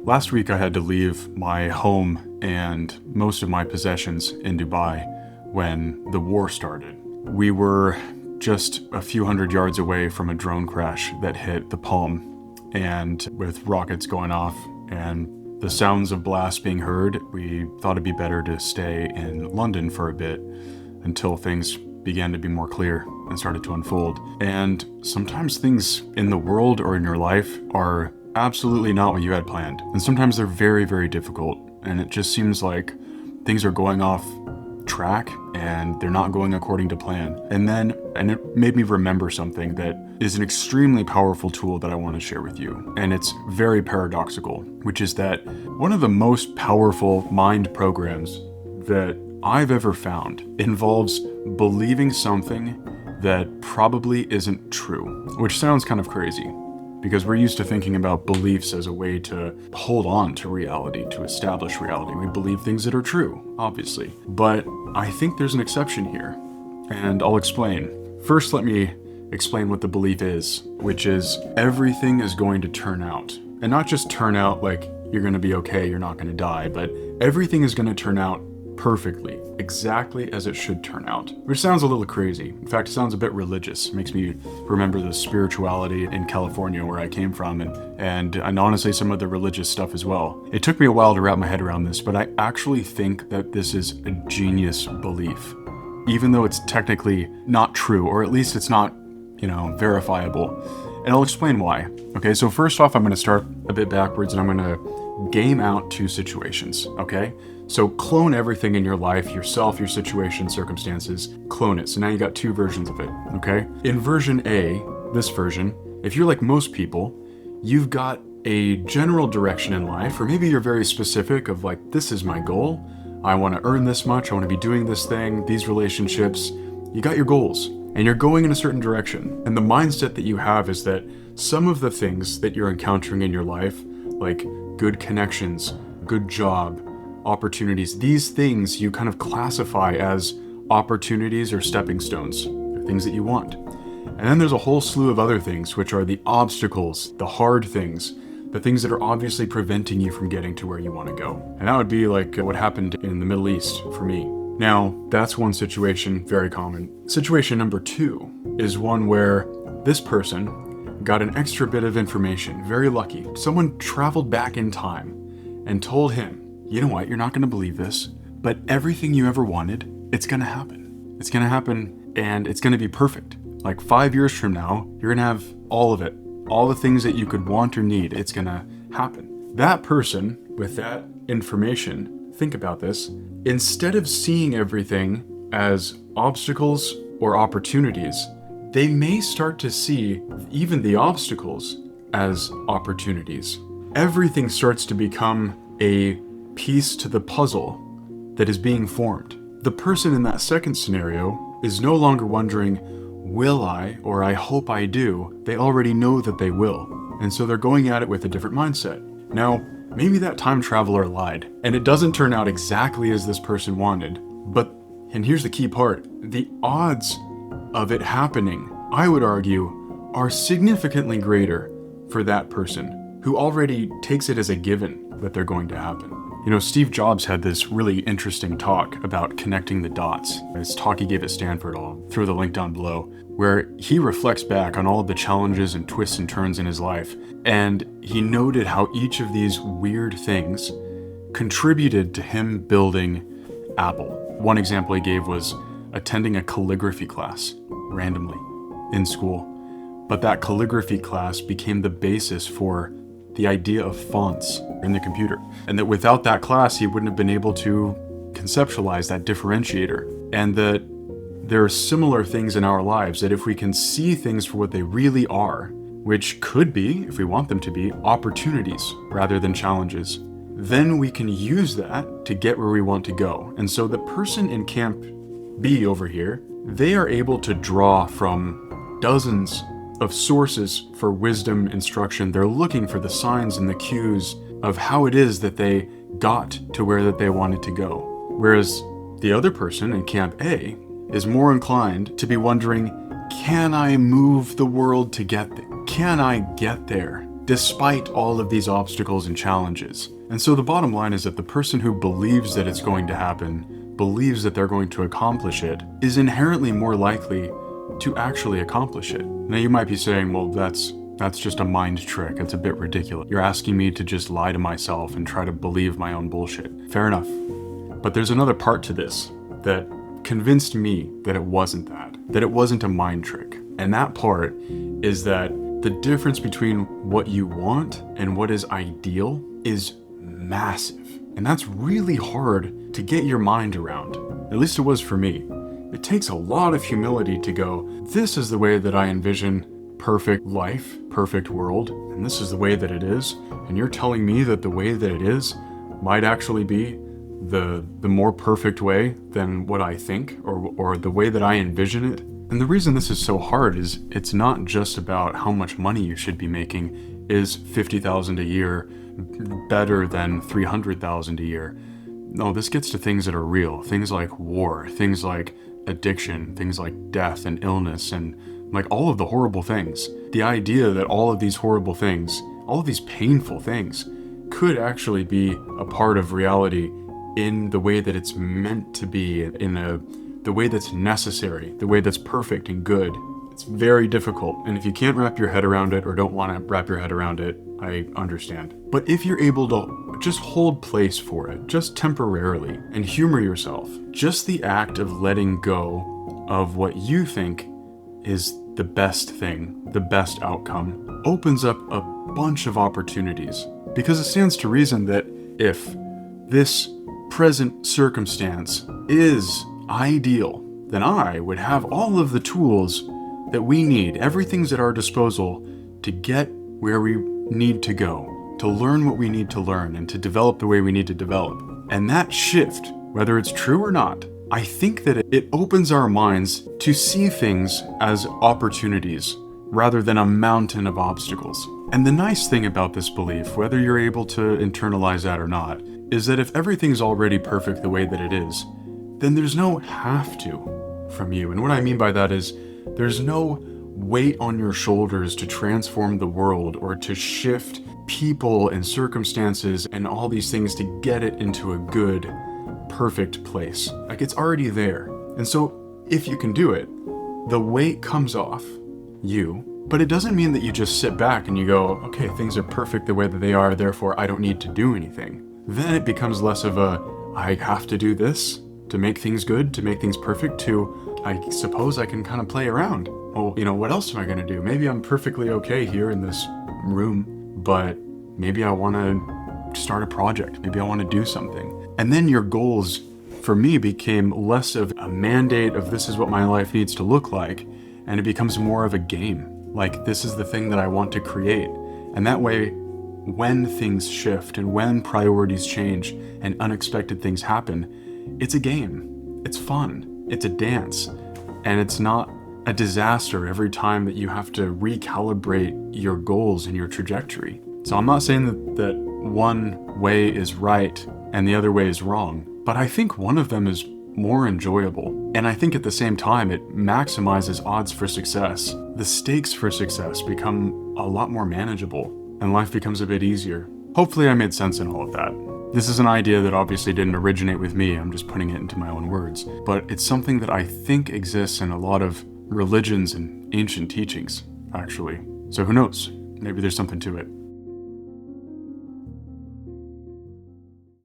Last week I had to leave my home and most of my possessions in Dubai when the war started. We were just a few hundred yards away from a drone crash that hit the Palm, and with rockets going off and the sounds of blasts being heard, we thought it'd be better to stay in London for a bit until things began to be more clear and started to unfold. And sometimes things in the world or in your life are absolutely not what you had planned. And sometimes they're very, very difficult. And it just seems like things are going off track and they're not going according to plan. And it made me remember something that is an extremely powerful tool that I want to share with you. And it's very paradoxical, which is that one of the most powerful mind programs that I've ever found involves believing something that probably isn't true, which sounds kind of crazy, because we're used to thinking about beliefs as a way to hold on to reality, to establish reality. We believe things that are true, obviously. But I think there's an exception here, and I'll explain. First, let me explain what the belief is, which is everything is going to turn out. And not just turn out like you're going to be okay, you're not going to die, but everything is going to turn out perfectly, exactly as it should turn out. Which sounds a little crazy. In fact, it sounds a bit religious. It makes me remember the spirituality in California where I came from, and honestly some of the religious stuff as well. It took me a while to wrap my head around this, but I actually think that this is a genius belief. Even though it's technically not true, or at least it's not, verifiable. And I'll explain why. Okay, so first off, I'm going to start a bit backwards and I'm going to game out two situations, okay? So clone everything in your life, yourself, your situation, circumstances, clone it. So now you got two versions of it, okay? In version A, this version, if you're like most people, you've got a general direction in life, or maybe you're very specific of like, this is my goal. I want to earn this much. I want to be doing this thing, these relationships. You got your goals and you're going in a certain direction. And the mindset that you have is that some of the things that you're encountering in your life, like good connections, good job, opportunities, these things you kind of classify as opportunities or stepping stones. They're things that you want. And then there's a whole slew of other things, which are the obstacles, the hard things, the things that are obviously preventing you from getting to where you want to go. And that would be like what happened in the Middle East for me. Now, that's one situation, very common. Situation number two is one where this person got an extra bit of information, very lucky. Someone traveled back in time and told him, you know what, you're not going to believe this, but everything you ever wanted, it's going to happen. It's going to happen and it's going to be perfect. Like 5 years from now, you're going to have all of it. All the things that you could want or need, it's going to happen. That person with that information, think about this, instead of seeing everything as obstacles or opportunities, they may start to see even the obstacles as opportunities. Everything starts to become a piece to the puzzle that is being formed. The person in that second scenario is no longer wondering, will I, or I hope I do. They already know that they will. And so they're going at it with a different mindset. Now, maybe that time traveler lied, and it doesn't turn out exactly as this person wanted. But, and here's the key part, the odds of it happening, I would argue, are significantly greater for that person who already takes it as a given that they're going to happen. Steve Jobs had this really interesting talk about connecting the dots. This talk he gave at Stanford, I'll throw the link down below, where he reflects back on all of the challenges and twists and turns in his life. And he noted how each of these weird things contributed to him building Apple. One example he gave was attending a calligraphy class randomly in school. But that calligraphy class became the basis for the idea of fonts in the computer. And that without that class, he wouldn't have been able to conceptualize that differentiator. And that there are similar things in our lives that if we can see things for what they really are, which could be, if we want them to be, opportunities rather than challenges, then we can use that to get where we want to go. And so the person in Camp B over here, they are able to draw from dozens of sources for wisdom, instruction. They're looking for the signs and the cues of how it is that they got to where that they wanted to go. Whereas the other person in Camp A is more inclined to be wondering, can I move the world to get there? Can I get there? despite all of these obstacles and challenges. And so the bottom line is that the person who believes that it's going to happen, believes that they're going to accomplish it, is inherently more likely to actually accomplish it. Now you might be saying, well, that's just a mind trick. It's a bit ridiculous. You're asking me to just lie to myself and try to believe my own bullshit. Fair enough. But there's another part to this that convinced me that it wasn't that it wasn't a mind trick. And that part is that the difference between what you want and what is ideal is massive. And that's really hard to get your mind around. At least it was for me. It takes a lot of humility to go, this is the way that I envision perfect life, perfect world, and this is the way that it is. And you're telling me that the way that it is might actually be the more perfect way than what I think, or the way that I envision it. And the reason this is so hard is it's not just about how much money you should be making. Is $50,000 a year better than $300,000 a year? No, this gets to things that are real. Things like war, things like addiction, things like death and illness, and like all of the horrible things. The idea that all of these horrible things, all of these painful things, could actually be a part of reality in the way that it's meant to be, the way that's necessary, the way that's perfect and good. It's very difficult, and if you can't wrap your head around it or don't want to wrap your head around it, I understand. But if you're able to just hold place for it, just temporarily, and humor yourself, just the act of letting go of what you think is the best thing, the best outcome, opens up a bunch of opportunities. Because it stands to reason that if this present circumstance is ideal, then I would have all of the tools that we need, everything's at our disposal to get where we need to go, to learn what we need to learn, and to develop the way we need to develop. And that shift, whether it's true or not, I think that it opens our minds to see things as opportunities rather than a mountain of obstacles. And the nice thing about this belief, whether you're able to internalize that or not, is that if everything's already perfect the way that it is, then there's no have to from you. And what I mean by that is there's no weight on your shoulders to transform the world or to shift people and circumstances and all these things to get it into a good, perfect place. Like, it's already there. And so if you can do it, the weight comes off you, but it doesn't mean that you just sit back and you go, okay, things are perfect the way that they are, therefore I don't need to do anything. Then it becomes less of a, I have to do this to make things good, to make things perfect, to, I suppose I can kind of play around. Well, what else am I going to do? Maybe I'm perfectly okay here in this room, but maybe I want to start a project. Maybe I want to do something. And then your goals, for me, became less of a mandate of this is what my life needs to look like, and it becomes more of a game. Like, this is the thing that I want to create. And that way, when things shift and when priorities change and unexpected things happen, it's a game. It's fun. It's a dance. And it's not a disaster every time that you have to recalibrate your goals and your trajectory. So I'm not saying that one way is right and the other way is wrong, but I think one of them is more enjoyable. And I think at the same time, it maximizes odds for success. The stakes for success become a lot more manageable and life becomes a bit easier. Hopefully I made sense in all of that. This is an idea that obviously didn't originate with me, I'm just putting it into my own words, but it's something that I think exists in a lot of religions and ancient teachings, actually. So who knows? Maybe there's something to it.